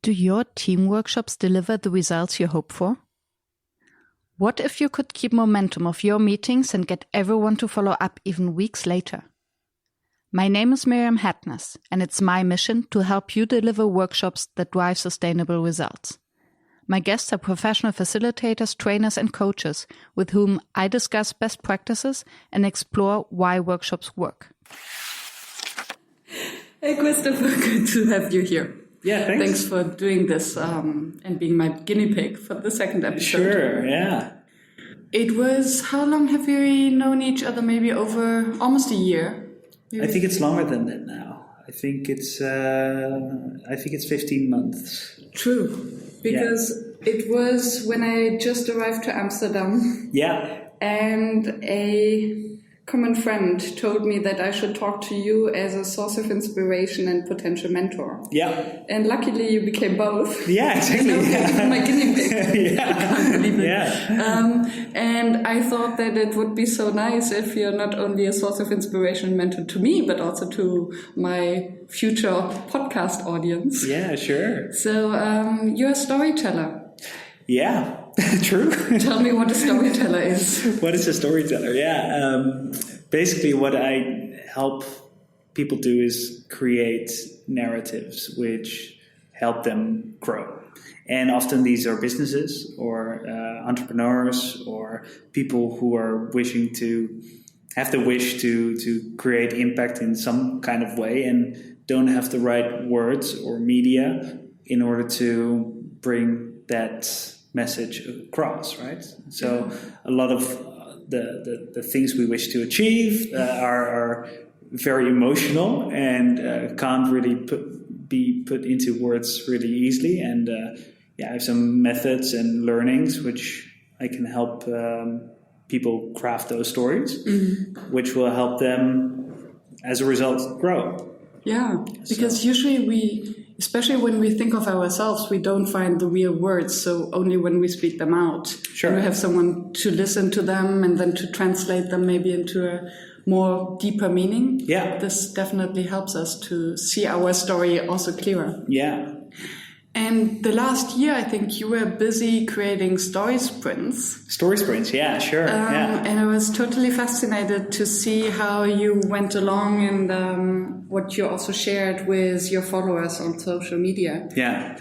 Do your team workshops deliver the results you hope for? What if you could keep momentum of your meetings and get everyone to follow up even weeks later? My name is Miriam Hatness, and it's my mission to help you deliver workshops that drive sustainable results. My guests are professional facilitators, trainers, and coaches with whom I discuss best practices and explore why workshops work. Hey, Christopher, good to have you here. Yeah, thanks. Thanks for doing this and being my guinea pig for the second episode. Sure, yeah. It was, how long have we known each other? Maybe over almost a year. Maybe. I think it's longer than that now. I think it's 15 months. True, because it was when I just arrived to Amsterdam. Yeah. And a common friend told me that I should talk to you as a source of inspiration and potential mentor. Yeah. And luckily you became both. Yeah, exactly. And my guinea pig. Yeah. I can't believe it. Yeah. And I thought that it would be so nice if you're not only a source of inspiration and mentor to me, but also to my future podcast audience. Yeah, sure. So you're a storyteller. Yeah. True. Tell me what a storyteller is. What is a storyteller? Yeah. Basically, what I help people do is create narratives which help them grow. And often these are businesses or entrepreneurs or people who are wishing to have the wish to create impact in some kind of way and don't have the right words or media in order to bring that message across, right? So a lot of the things we wish to achieve are very emotional and can't really be put into words really easily. And I have some methods and learnings which I can help people craft those stories, which will help them, as a result, grow. Yeah, because usually especially when we think of ourselves, we don't find the real words. So only when we speak them out, sure, we have someone to listen to them and then to translate them maybe into a more deeper meaning. Yeah, this definitely helps us to see our story also clearer. Yeah. And the last year, I think you were busy creating story sprints. Story sprints, yeah, sure. And I was totally fascinated to see how you went along and what you also shared with your followers on social media. Yeah.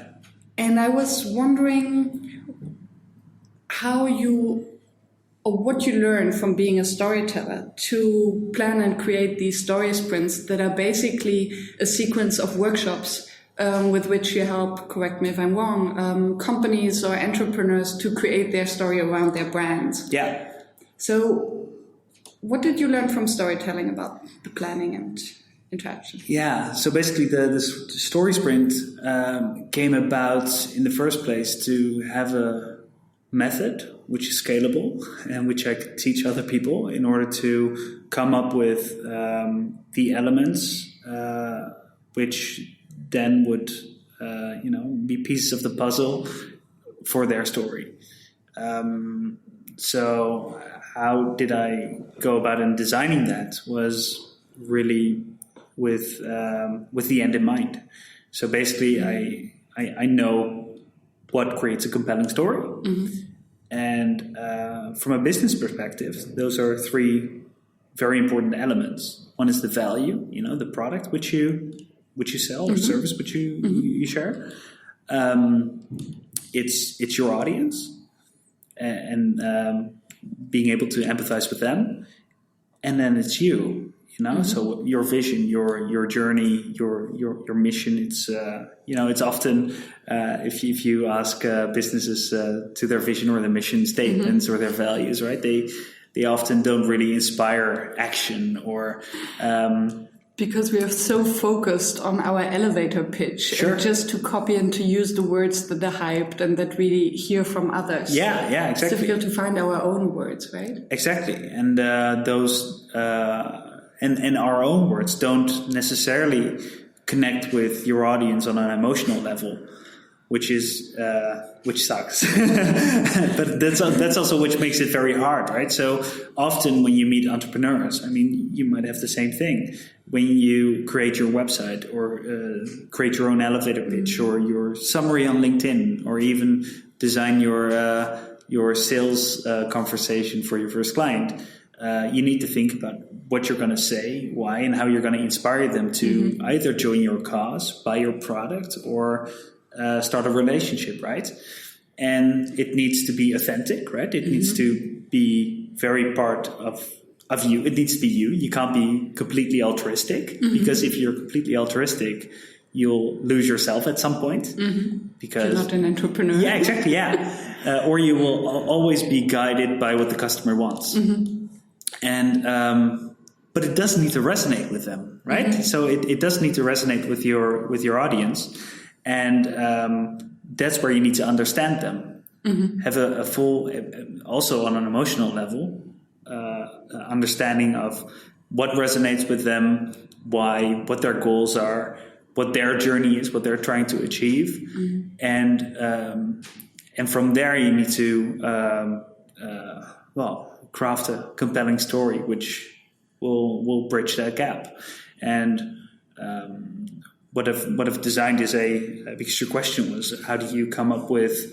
And I was wondering what you learned from being a storyteller to plan and create these story sprints that are basically a sequence of workshops with which you help, correct me if I'm wrong, companies or entrepreneurs to create their story around their brands. Yeah. So what did you learn from storytelling about the planning and interaction? Yeah, so basically the story sprint came about in the first place to have a method which is scalable and which I could teach other people in order to come up with the elements which then would be pieces of the puzzle for their story. So how did I go about in designing that was really with the end in mind. So basically I know what creates a compelling story. And from a business perspective, those are three very important elements. One is the value, the product which you sell or service which you share. It's your audience and being able to empathize with them, and then it's you. So your vision, your journey, your mission. It's it's often if you ask businesses to their vision or their mission statements or their values, right? They often don't really inspire action or. Because we are so focused on our elevator pitch, sure, and just to copy and to use the words that are hyped and that we hear from others. Yeah, exactly. It's difficult to find our own words, right? Exactly, and those and our own words don't necessarily connect with your audience on an emotional level, which sucks. But that's also which makes it very hard, right? So often when you meet entrepreneurs, you might have the same thing. when you create your website or create your own elevator pitch or your summary on LinkedIn, or even design your sales conversation for your first client, you need to think about what you're going to say, why, and how you're going to inspire them to either join your cause, buy your product, or start a relationship, right? And it needs to be authentic, right? It needs to be very part of you. It needs to be you. You can't be completely altruistic, because if you're completely altruistic, you'll lose yourself at some point. Because you're not an entrepreneur. Yeah, exactly. Yeah. Or you will always be guided by what the customer wants. And but it does need to resonate with them, right? So it does need to resonate with your audience, and that's where you need to understand them. Have a full, also on an emotional level, understanding of what resonates with them, why, what their goals are, what their journey is, what they're trying to achieve, and from there you need to craft a compelling story which will bridge that gap. And what I've designed is because your question was how do you come up with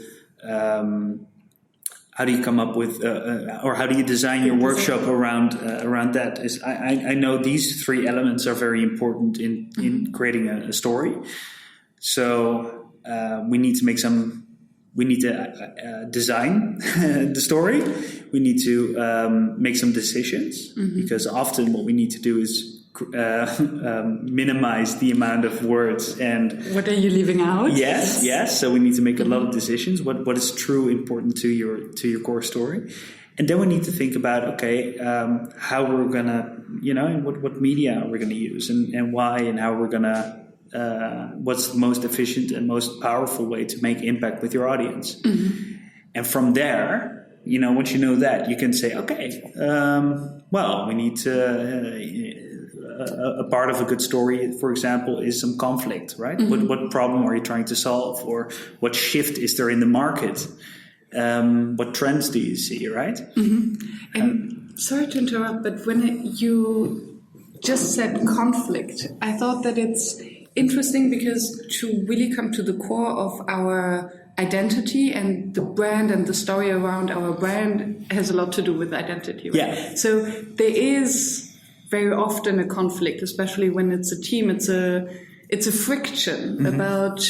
or how do you design your workshop around that? Is I know these three elements are very important in creating a story. So we need to design the story. We need to make some decisions, because often what we need to do is minimize the amount of words. And what are you leaving out? Yes. So we need to make a lot of decisions. What is true important to your core story, and then we need to think about how we're gonna what media are we gonna use and why, and how we're gonna what's the most efficient and most powerful way to make impact with your audience. And from there, once you know that, you can say, we need to. A part of a good story, for example, is some conflict, right? What problem are you trying to solve, or what shift is there in the market? What trends do you see, right? And sorry to interrupt, but when you just said conflict, I thought that it's interesting because to really come to the core of our identity and the brand and the story around our brand has a lot to do with identity, right? Yeah. So there is very often a conflict, especially when it's a team. It's a friction about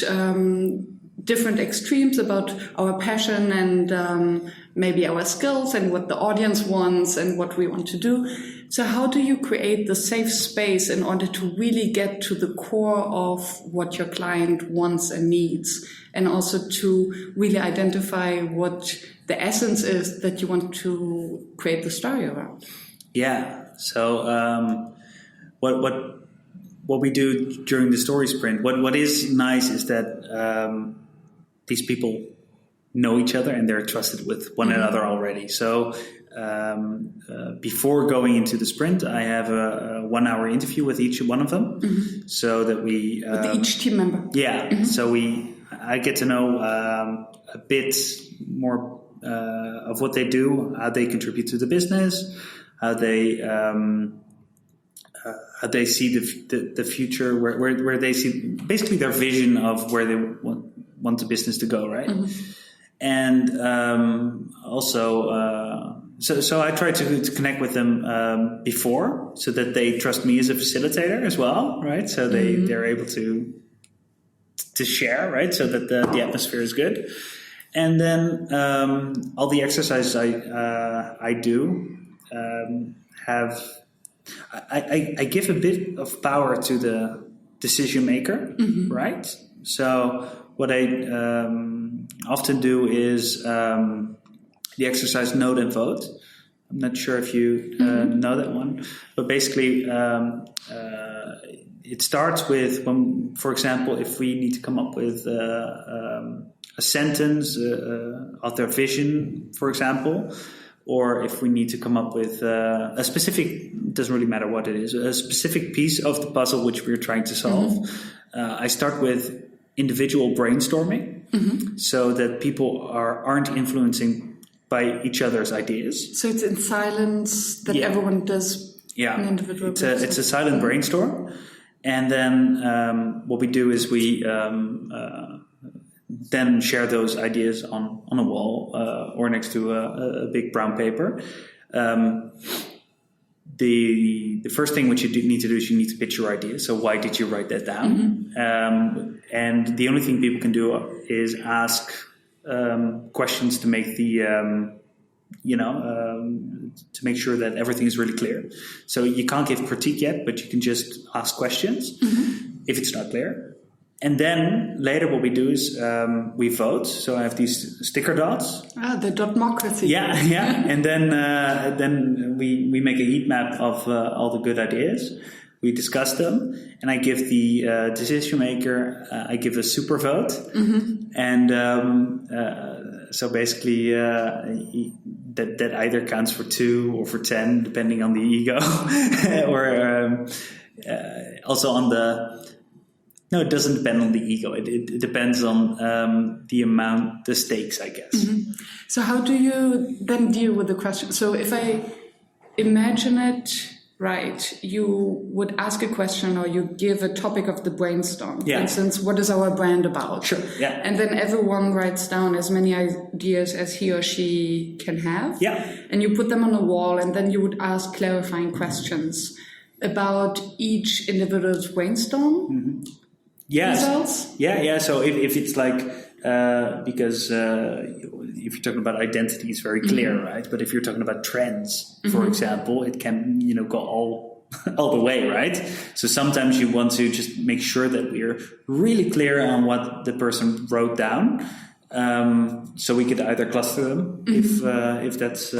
different extremes, about our passion and maybe our skills and what the audience wants and what we want to do. So how do you create the safe space in order to really get to the core of what your client wants and needs, and also to really identify what the essence is that you want to create the story around? Yeah. So what we do during the story sprint, what is nice is that these people know each other and they're trusted with one another already. So before going into the sprint, I have a 1 hour interview with each one of them, so that we with each team member. Yeah. So I get to know a bit more of what they do, how they contribute to the business, how they see the future, where they see basically their vision of where they want the business to go, right? And also, so I try to connect with them before, so that they trust me as a facilitator as well, right? So they're able to share, right? So that the atmosphere is good. And then all the exercises I do. I give a bit of power to the decision maker, right? So what I often do is the exercise note and vote. I'm not sure if you know that one, but basically it starts with when, for example, if we need to come up with a sentence of their vision, for example, or if we need to come up with a specific, doesn't really matter what it is, a specific piece of the puzzle which we're trying to solve. I start with individual brainstorming, so that people aren't influencing by each other's ideas. So it's in silence that everyone does Yeah, an individual it's a silent brainstorm. And then what we do is we then share those ideas on a wall or next to a big brown paper. The first thing which you need to do is you need to pitch your idea. So why did you write that down? And the only thing people can do is ask questions to make to make sure that everything is really clear. So you can't give critique yet, but you can just ask questions if it's not clear. And then later what we do is we vote. So I have these sticker dots. The democracy. Yeah. And then we make a heat map of all the good ideas. We discuss them, and I give the decision maker, I give a super vote. And so basically that either counts for 2 or for 10, depending on the ego, or also on the... No, it doesn't depend on the ego. It depends on the stakes, I guess. So how do you then deal with the question? So if I imagine it right, you would ask a question or you give a topic of the brainstorm. Yeah. For instance, what is our brand about? Sure, yeah. And then everyone writes down as many ideas as he or she can have. Yeah. And you put them on a wall, and then you would ask clarifying questions about each individual's brainstorm. Yes. Results? Yeah. So if it's like, because if you're talking about identity, it's very clear, right? But if you're talking about trends, for example, it can, go all the way, right? So sometimes you want to just make sure that we're really clear on what the person wrote down. So we could either cluster them if that's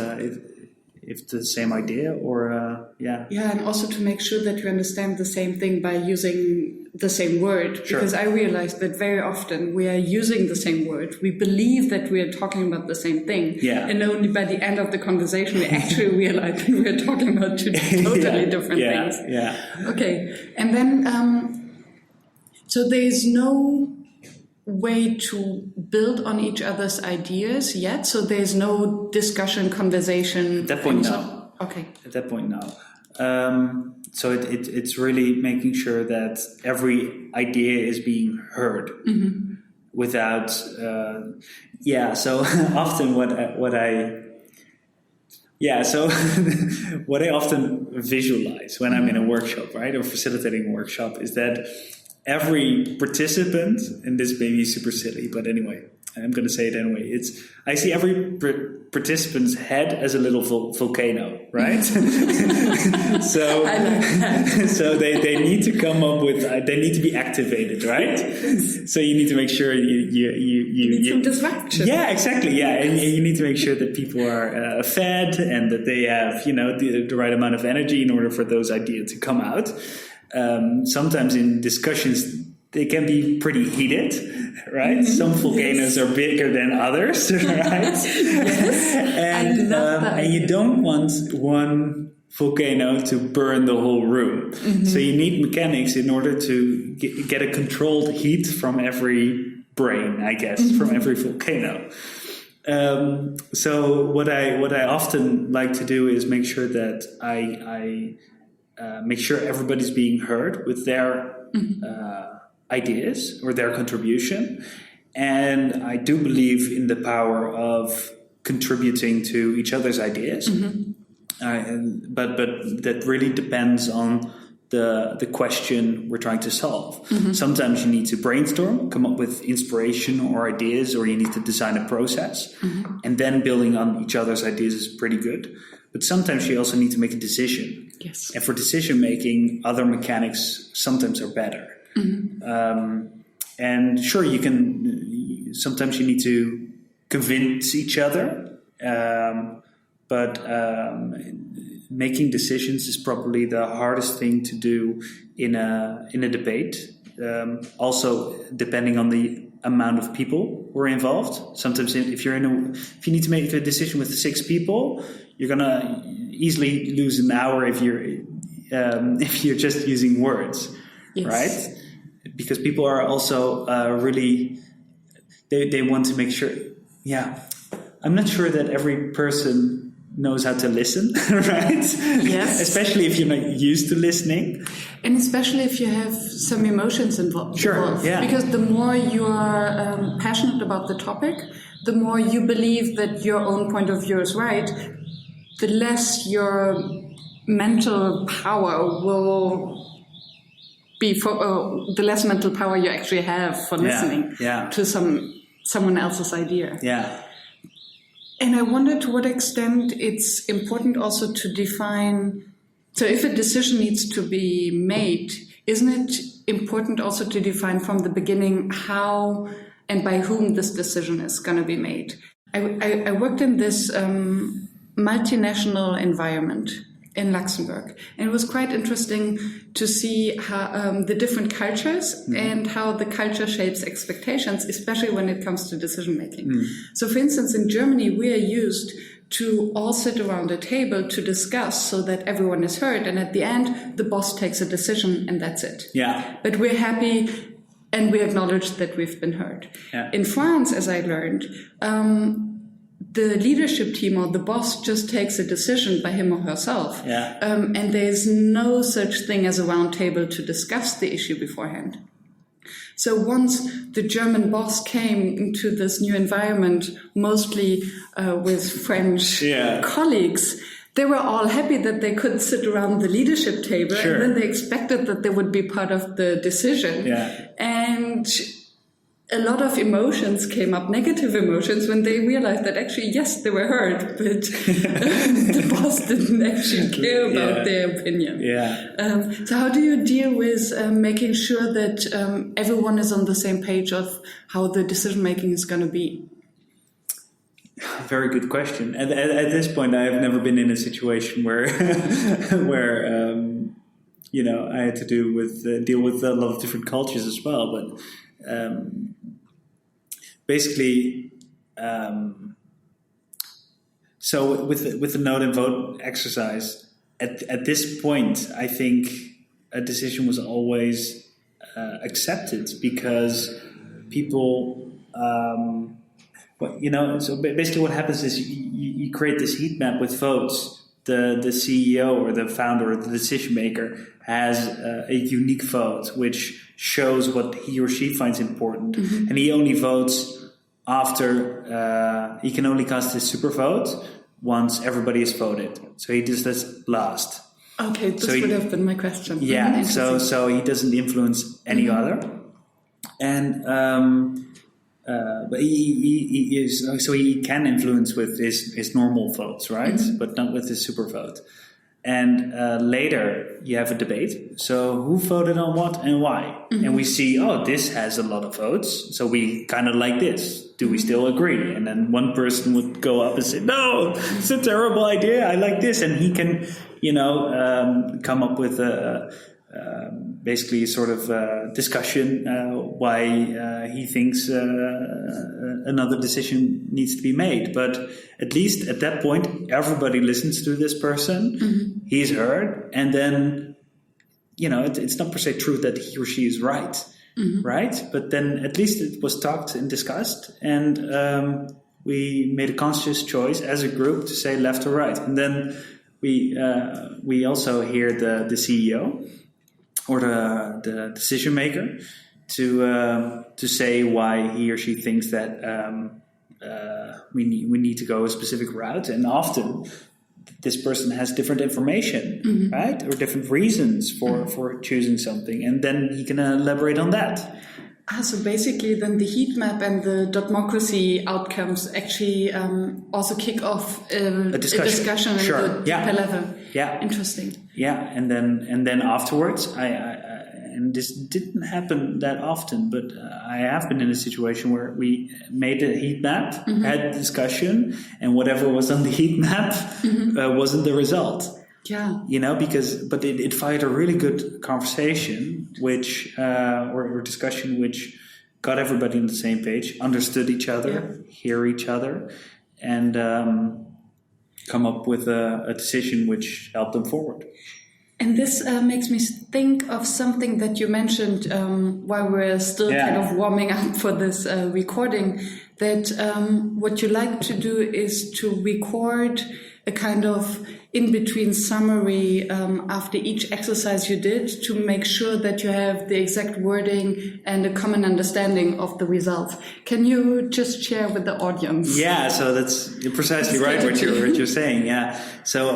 if the same idea, or yeah, and also to make sure that you understand the same thing by using the same word. Sure. Because I realized that very often we are using the same word. We believe that we are talking about the same thing, and only by the end of the conversation we actually realize that we are talking about two totally different things. Okay, and then so there is no way to build on each other's ideas yet, so there's no discussion, conversation at that point. No. Okay, at that point, no. So it's really making sure that every idea is being heard without so often what I often visualize when I'm in a workshop, right, or facilitating a workshop, is that every participant, and this may be super silly, but anyway, I'm going to say it anyway. I see every participant's head as a little volcano, right? So they need to come up with, they need to be activated, right? So you need to make sure you need some disruption. Yeah, exactly. Yeah, and you need to make sure that people are fed and that they have, the right amount of energy in order for those ideas to come out. Sometimes in discussions, they can be pretty heated, right? Some volcanoes are bigger than others, right? And you don't want one volcano to burn the whole room. So you need mechanics in order to get a controlled heat from every brain, I guess, from every volcano. So what I often like to do is make sure that I make sure everybody's being heard with their ideas or their contribution. And I do believe in the power of contributing to each other's ideas. But that really depends on the question we're trying to solve. Sometimes you need to brainstorm, come up with inspiration or ideas, or you need to design a process. And then building on each other's ideas is pretty good. But sometimes you also need to make a decision. Yes. And for decision making, other mechanics sometimes are better. And sure, you can. Sometimes you need to convince each other, but making decisions is probably the hardest thing to do in a debate. Also, depending on the amount of people who are involved. Sometimes, if you need to make a decision with 6 people, you're gonna easily lose an hour if you're just using words, right? Because people are also really they want to make sure. Yeah, I'm not sure that every person knows how to listen, right? Yes. Especially if you're not used to listening. And especially if you have some emotions involved. Sure, yeah. Because the more you are passionate about the topic, the more you believe that your own point of view is right, the less your mental power will be the less mental power you actually have for listening to someone else's idea. Yeah. And I wonder to what extent it's important also to define, so if a decision needs to be made, isn't it important also to define from the beginning how and by whom this decision is going to be made? I worked in this multinational environment in Luxembourg, and it was quite interesting to see how the different cultures and how the culture shapes expectations, especially when it comes to decision making. So for instance, in Germany, we are used to all sit around a table to discuss so that everyone is heard, and at the end the boss takes a decision and that's it. Yeah. But we're happy and we acknowledge that we've been heard. Yeah. In France, as I learned, the leadership team or the boss just takes a decision by him or herself. Yeah. And there's no such thing as a round table to discuss the issue beforehand. So once the German boss came into this new environment, mostly with French colleagues, they were all happy that they could sit around the leadership table, and then they expected that they would be part of the decision. Yeah. And a lot of emotions came up, negative emotions, when they realized that actually, yes, they were heard, but the boss didn't actually care about their opinion. Yeah. So how do you deal with making sure that everyone is on the same page of how the decision-making is going to be? Very good question. At this point, I have never been in a situation where I had to deal with a lot of different cultures as well. But basically, so with the note and vote exercise, at this point, I think a decision was always accepted because people. So basically what happens is you create this heat map with votes. The CEO or the founder or the decision maker has a unique vote which shows what he or she finds important. And he only votes after, he can only cast his super vote once everybody has voted. So he does this last. Okay, this would have been my question. Yeah, so he doesn't influence any other. And but he can influence with his normal votes, right? But not with his super vote. And later you have a debate. So who voted on what and why? And we see, this has a lot of votes, so we kind of like this. Do we still agree? And then one person would go up and say, no, it's a terrible idea. I like this. And he can, come up with basically a sort of discussion why he thinks another decision needs to be made. But at least at that point, everybody listens to this person. He's heard. And then, it's not per se true that he or she is right, right? But then at least it was talked and discussed. And we made a conscious choice as a group to say left or right. And then we also hear the CEO or the decision maker to say why he or she thinks that we need to go a specific route. And often this person has different information, right, or different reasons for choosing something, and then he can elaborate on that. So basically then the heat map and the democracy outcomes actually also kick off a discussion at the deeper level. Yeah. Interesting. Yeah, and then afterwards, and this didn't happen that often, but I have been in a situation where we made a heat map, had a discussion, and whatever was on the heat map wasn't the result. Yeah, but it fired a really good conversation, which or discussion, which got everybody on the same page, understood each other, hear each other, and come up with a decision which helped them forward. And this makes me think of something that you mentioned while we're still kind of warming up for this recording, that what you like to do is to record a kind of in-between summary after each exercise you did to make sure that you have the exact wording and a common understanding of the results. Can you just share with the audience? Yeah, so that's precisely right what you're saying. Yeah. So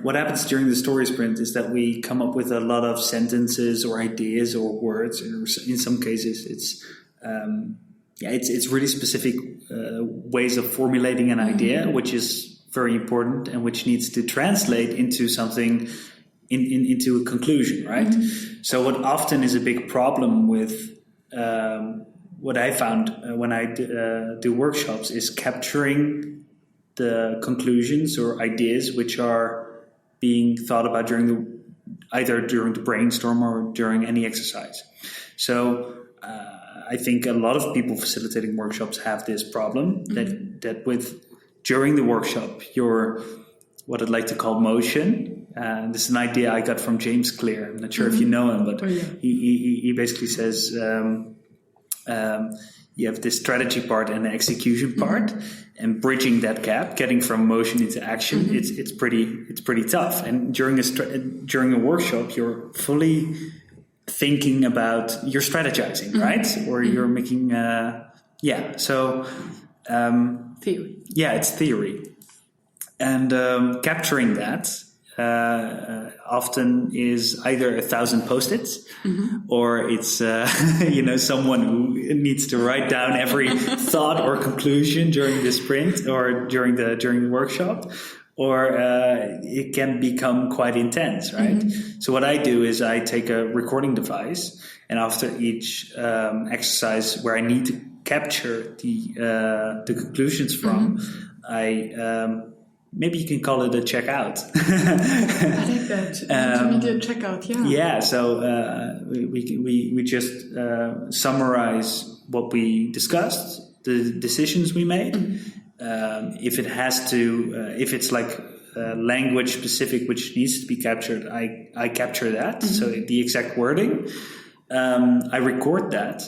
what happens during the story sprint is that we come up with a lot of sentences or ideas or words. In some cases, it's really specific ways of formulating an idea, which is very important and which needs to translate into something, into a conclusion, right? So what often is a big problem with what I found when I do workshops is capturing the conclusions or ideas which are being thought about either during the brainstorm or during any exercise. So I think a lot of people facilitating workshops have this problem that with during the workshop, your what I'd like to call motion. This is an idea I got from James Clear. I'm not sure if you know him, but he basically says you have this strategy part and the execution part, and bridging that gap, getting from motion into action, it's pretty tough. And during a workshop, you're fully thinking about, you're strategizing, right? Or you're making theory. Yeah, it's theory. And capturing that often is either 1,000 Post-its or it's someone who needs to write down every thought or conclusion during the sprint or during the workshop, or it can become quite intense, right? So what I do is I take a recording device, and after each exercise where I need to capture the conclusions from, I maybe you can call it a checkout. I like that. Intermediate checkout, yeah. Yeah, so we just summarize what we discussed, the decisions we made. If it's like language specific which needs to be captured, I capture that. So the exact wording, I record that.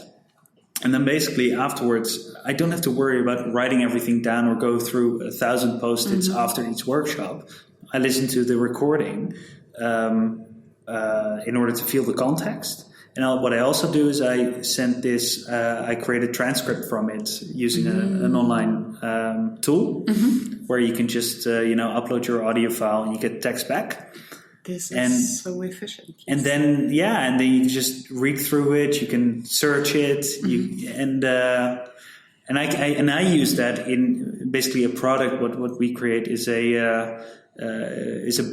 And then basically afterwards, I don't have to worry about writing everything down or go through 1,000 Post-its after each workshop. I listen to the recording in order to feel the context. And what I also do is I send this, I create a transcript from it using an online tool where you can just, upload your audio file and you get text back. This is so efficient. Yes. And then you can just read through it. You can search it, and I use that in basically a product. What we create is a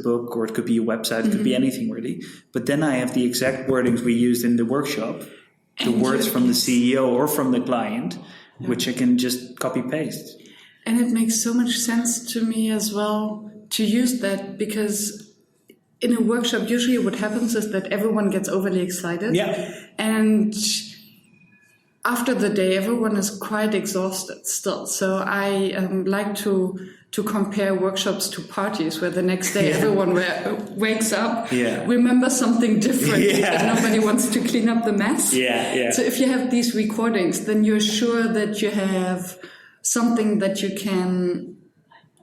book, or it could be a website. It could be anything really. But then I have the exact wordings we used in the workshop, the words from the CEO or from the client, which I can just copy paste. And it makes so much sense to me as well to use that, because in a workshop, usually what happens is that everyone gets overly excited. Yeah. And after the day, everyone is quite exhausted still. So I like to compare workshops to parties where the next day everyone wakes up, remembers something different, and nobody wants to clean up the mess. So if you have these recordings, then you're sure that you have something that you can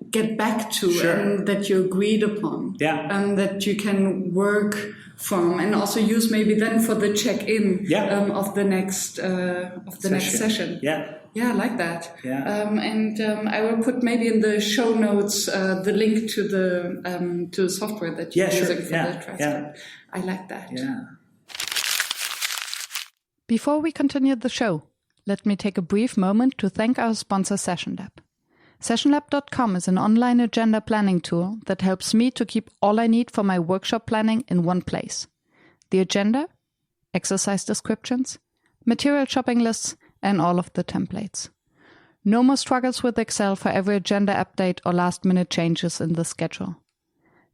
get back to and that you agreed upon, and that you can work from, and also use maybe then for the check-in of the next session. I like that. And I will put maybe in the show notes the link to the software that you're using for the transcript. I like that. Before we continue the show, let me take a brief moment to thank our sponsor SessionLab. SessionLab.com is an online agenda planning tool that helps me to keep all I need for my workshop planning in one place. The agenda, exercise descriptions, material shopping lists, and all of the templates. No more struggles with Excel for every agenda update or last-minute changes in the schedule.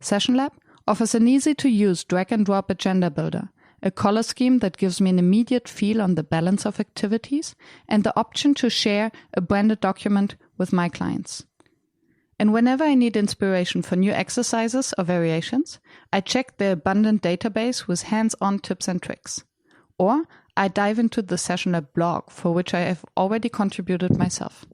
SessionLab offers an easy-to-use drag-and-drop agenda builder, a color scheme that gives me an immediate feel on the balance of activities, and the option to share a branded document with my clients. And whenever I need inspiration for new exercises or variations, I check the abundant database with hands-on tips and tricks. Or I dive into the SessionLab blog, for which I have already contributed myself.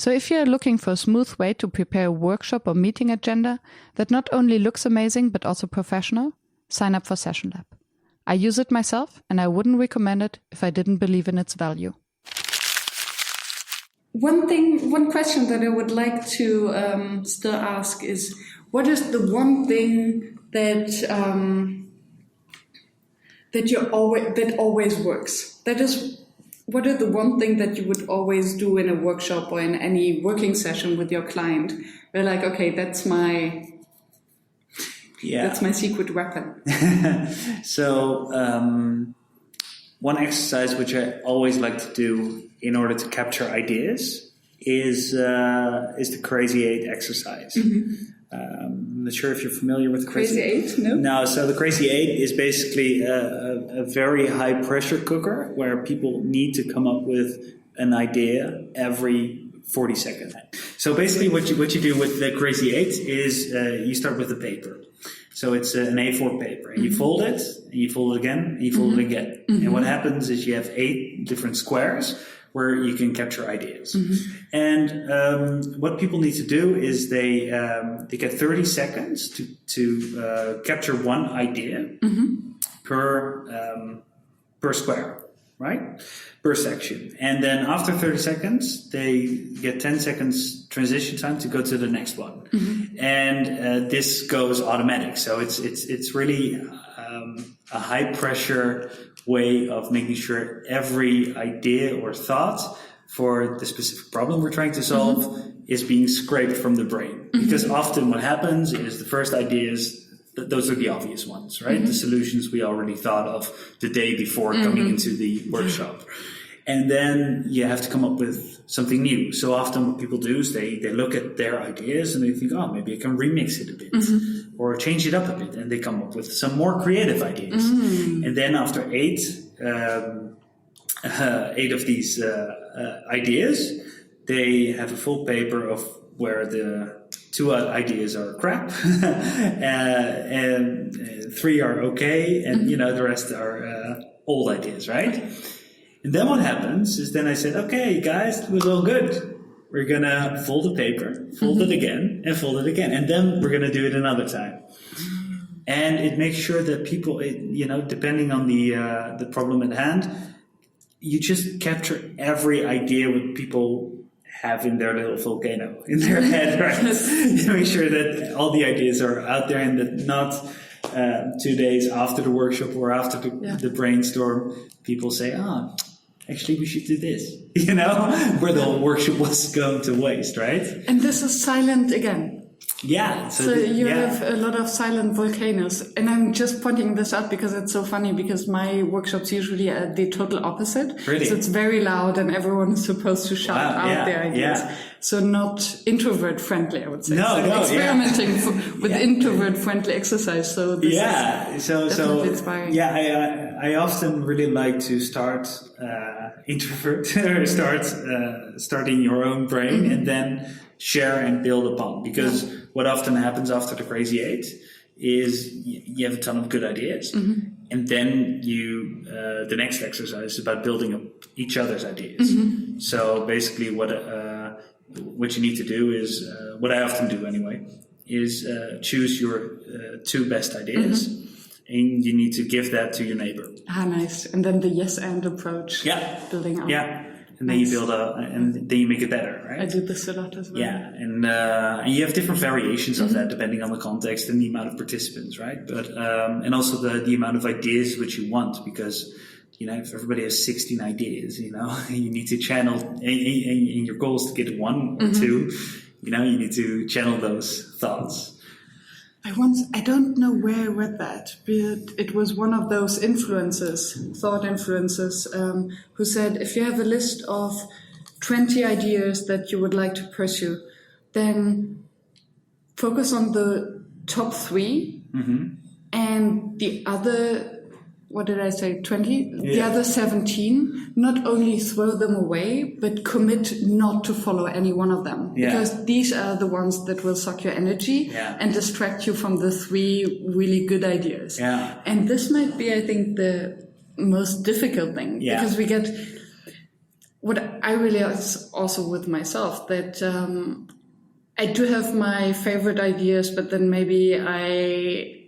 So if you're looking for a smooth way to prepare a workshop or meeting agenda that not only looks amazing but also professional, sign up for Session Lab. I use it myself and I wouldn't recommend it if I didn't believe in its value. One question that I would like to still ask is, what is the one thing that always works? What is the one thing that you would always do in a workshop or in any working session with your client? We're like, okay, that's my secret weapon. So one exercise which I always like to do in order to capture ideas is the Crazy 8 exercise. I'm not sure if you're familiar with Crazy 8. No. So the Crazy 8 is basically a very high pressure cooker where people need to come up with an idea every 40 seconds. So basically, what you do with the Crazy 8 is you start with the paper. So it's an A4 paper, and you fold it, and you fold it again, and you fold it again. And what happens is you have 8 different squares where you can capture ideas. And what people need to do is they get 30 seconds to capture one idea per square, right? Per section. And then after 30 seconds, they get 10 seconds transition time to go to the next one. And this goes automatic. So it's really a high pressure way of making sure every idea or thought for the specific problem we're trying to solve is being scraped from the brain. Because often what happens is the first ideas, those are the obvious ones, right? The solutions we already thought of the day before coming into the workshop. And then you have to come up with something new. So often what people do is they look at their ideas and they think, oh, maybe I can remix it a bit or change it up a bit. And they come up with some more creative ideas. And then after 8 of these ideas, they have a full paper of where the 2 ideas are crap and 3 are okay. And, the rest are old ideas, right? And then what happens is then I said, okay, guys, it was all good. We're going to fold the paper, fold it again, and fold it again. And then we're going to do it another time. And it makes sure that people, depending on the problem at hand, you just capture every idea what people have in their little volcano in their head, right? You make sure that all the ideas are out there and that not 2 days after the workshop or after the brainstorm, people say, actually, we should do this, where the whole workshop was going to waste, right? And this is silent again. Yeah. So you have a lot of silent volcanoes. And I'm just pointing this out because it's so funny, because my workshops usually are the total opposite. Really? So it's very loud and everyone is supposed to shout out their ideas. Yeah. So not introvert friendly, I would say. Experimenting with introvert friendly exercise. So this is definitely inspiring. Yeah, I often really like to start introvert or starting your own brain and then share and build upon, because what often happens after the Crazy 8 is you have a ton of good ideas, and then the next exercise is about building up each other's ideas. So basically what you need to do is, what I often do anyway, is choose your 2 best ideas, and you need to give that to your neighbor. Nice. And then the yes and approach. Building up. Yeah. And then you build and then you make it better, right? I do this a lot as well. Yeah, and you have different variations of that depending on the context and the amount of participants, right? But and also the amount of ideas which you want, because if everybody has 16 ideas, you need to channel, and your goal is to get 1 or 2. You need to channel those thoughts. I don't know where I read that, but it was one of those thought influencers, who said, if you have a list of 20 ideas that you would like to pursue, then focus on the top 3 and the other, 20? The other 17, not only throw them away, but commit not to follow any one of them. Because these are the ones that will suck your energy and distract you from the 3 really good ideas. And this might be, I think, the most difficult thing, because we get what I realize also with myself that I do have my favorite ideas, but then maybe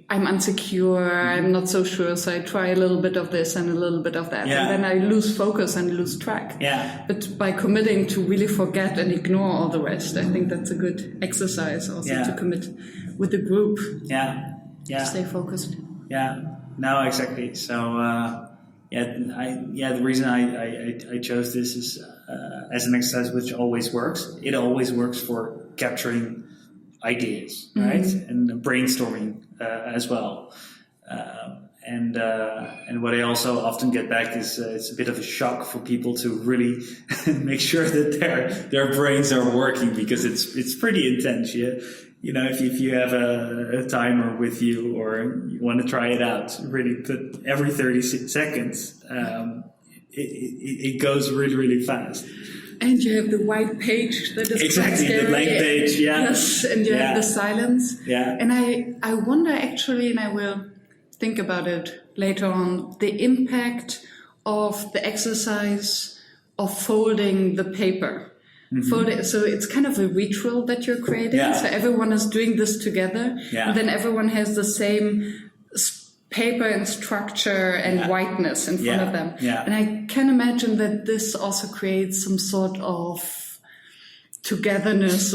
I'm insecure, I'm not so sure, so I try a little bit of this and a little bit of that, and then I lose focus and lose track. But by committing to really forget and ignore all the rest, I think that's a good exercise also to commit with the group. To stay focused. No, exactly. So the reason I chose this is as an exercise which always works. It always works for capturing ideas, right? And brainstorming as well. And what I also often get back is it's a bit of a shock for people to really make sure that their brains are working, because it's pretty intense. You know, if you have a timer with you or you want to try it out, really put every 30 seconds, it goes really, really fast. And you have the white page that is exactly the blank page, Yes, and you have the silence. Yeah. And I wonder actually, and I will think about it later on, the impact of the exercise of folding the paper. So it's kind of a ritual that you're creating. So everyone is doing this together, and then everyone has the same paper and structure and whiteness in front of them. And I can imagine that this also creates some sort of togetherness.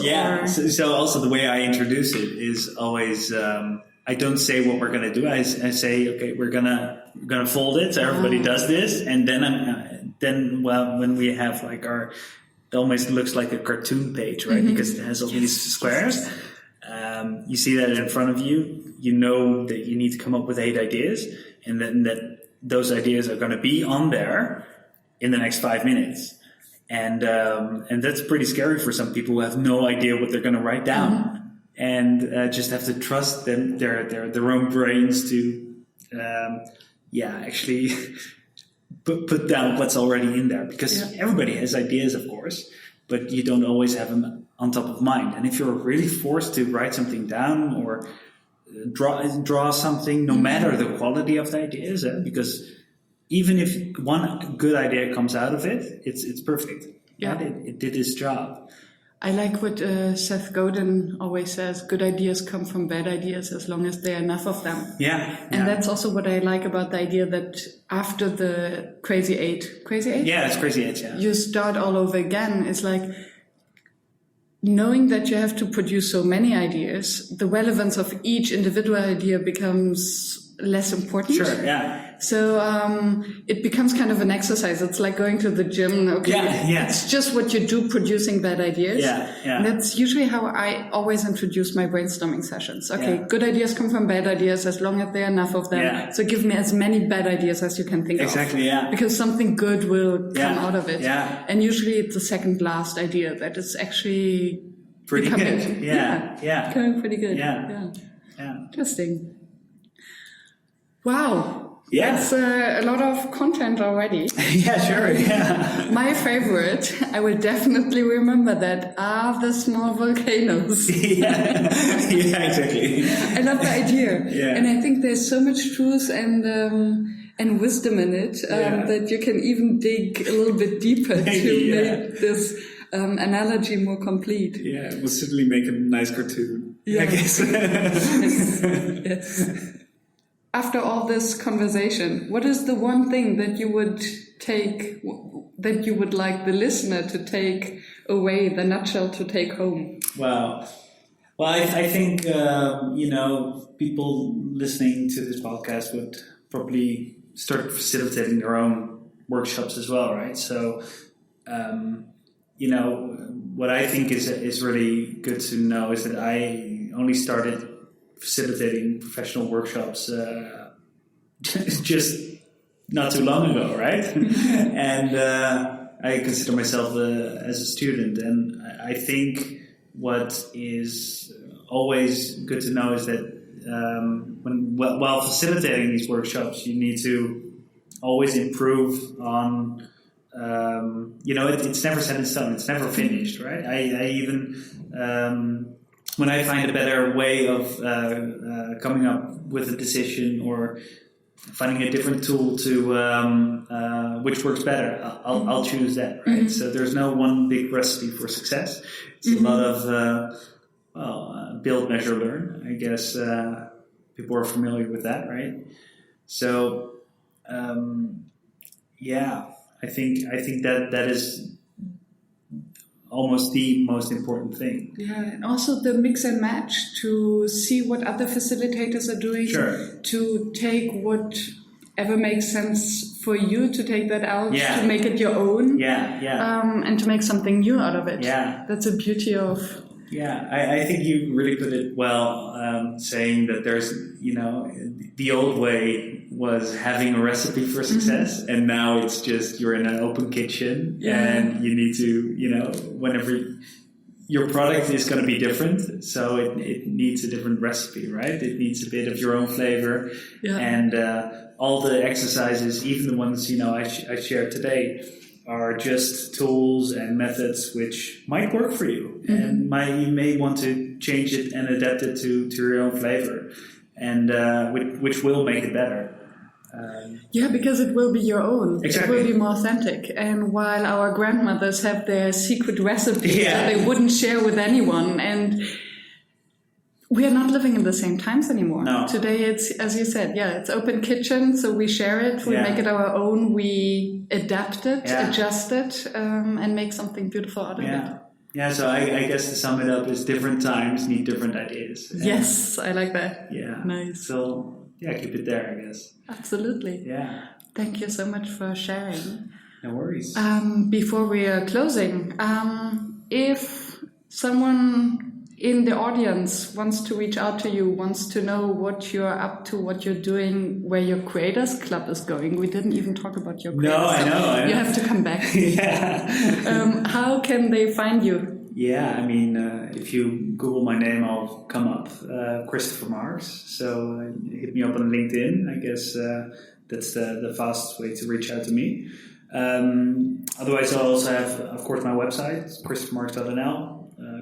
So also the way I introduce it is always I don't say what we're going to do. I say, okay, we're gonna fold it. So everybody does this, and then when we have like it almost looks like a cartoon page, right? Because it has all these squares. You see that in front of you. You know that you need to come up with 8 ideas, and then that those ideas are going to be on there in the next 5 minutes. And that's pretty scary for some people who have no idea what they're going to write down, and just have to trust their own brains to actually put down what's already in there, because everybody has ideas, of course, but you don't always have them on top of mind. And if you're really forced to write something down or draw something, no matter the quality of the ideas, because even if one good idea comes out of it, it's perfect. It did its job. I like what Seth Godin always says: good ideas come from bad ideas as long as there are enough of them. And that's also what I like about the idea that after the Crazy 8? Yeah, it's Crazy 8, you start all over again. It's like knowing that you have to produce so many ideas, the relevance of each individual idea becomes less important. So it becomes kind of an exercise. It's like going to the gym. It's just what you do, producing bad ideas. And that's usually how I always introduce my brainstorming sessions. Good ideas come from bad ideas as long as there are enough of them. So give me as many bad ideas as you can think of. Because something good will come out of it. And usually it's the second last idea that is actually pretty good. Becoming pretty good. Interesting. Wow. That's a lot of content already. My favorite, I will definitely remember that, are the small volcanoes. Exactly. I love the idea. And I think there's so much truth and wisdom in it that you can even dig a little bit deeper to make this analogy more complete. It will certainly make a nice cartoon, I guess. Yes. After all this conversation, what is the one thing that you would like the listener to take away, the nutshell to take home? Wow. Well, I think, people listening to this podcast would probably start facilitating their own workshops as well, right? So, what I think is really good to know is that I only started facilitating professional workshops just not too long ago, right? And I consider myself as a student, and I think what is always good to know is that while facilitating these workshops, you need to always improve on. It's never set in stone. It's never finished, right? I even when I find a better way of coming up with a decision or finding a different tool to which works better. I'll choose that, right? Mm-hmm. So there's no one big recipe for success. It's a lot of build, measure, learn. I guess people are familiar with that, right? So I think that is almost the most important thing. Yeah, and also the mix and match, to see what other facilitators are doing, to take whatever makes sense for you, to take that out, to make it your own, and to make something new out of it. Yeah, that's the beauty of... Yeah, I think you really put it well, saying that there's, the old way was having a recipe for success, and now it's just you're in an open kitchen and you need to, whenever your product is going to be different, so it needs a different recipe, right? It needs a bit of your own flavor, and all the exercises, even the ones, I shared today, are just tools and methods which might work for you, and you may want to change it and adapt it to your own flavor, and which will make it better. Because it will be your own. Exactly. It will be more authentic. And while our grandmothers have their secret recipes that they wouldn't share with anyone, and we are not living in the same times anymore. No. Today it's, as you said, it's open kitchen, so we share it, we make it our own, we adapt it, adjust it, and make something beautiful out of it. Yeah, so I guess to sum it up is different times need different ideas. Yes, I like that. Yeah. Nice. So, keep it there, I guess. Absolutely. Yeah. Thank you so much for sharing. No worries. Before we are closing, if someone in the audience wants to reach out to you, wants to know what you're up to, what you're doing, where your Creators Club is going. We didn't even talk about your Creators Club. No, I know. You have to come back. How can they find you? Yeah, if you Google my name, I'll come up, Christopher Mars. So hit me up on LinkedIn. I guess that's the fastest way to reach out to me. Otherwise, I also have, of course, my website, christophermars.nl.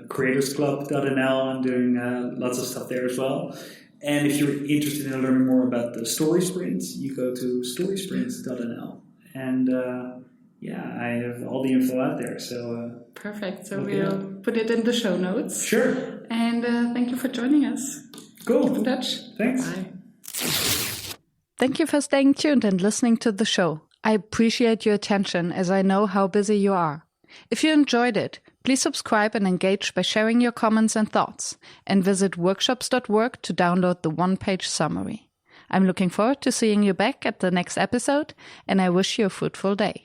creatorsclub.nl. I'm doing lots of stuff there as well. And if you're interested in learning more about the story sprints, you go to storysprints.nl. And I have all the info out there. So perfect. So we'll put it in the show notes. Sure. And thank you for joining us. Cool. Keep in touch. Thanks. Bye. Thank you for staying tuned and listening to the show. I appreciate your attention, as I know how busy you are. If you enjoyed it, please subscribe and engage by sharing your comments and thoughts, and visit workshops.work to download the one-page summary. I'm looking forward to seeing you back at the next episode, and I wish you a fruitful day.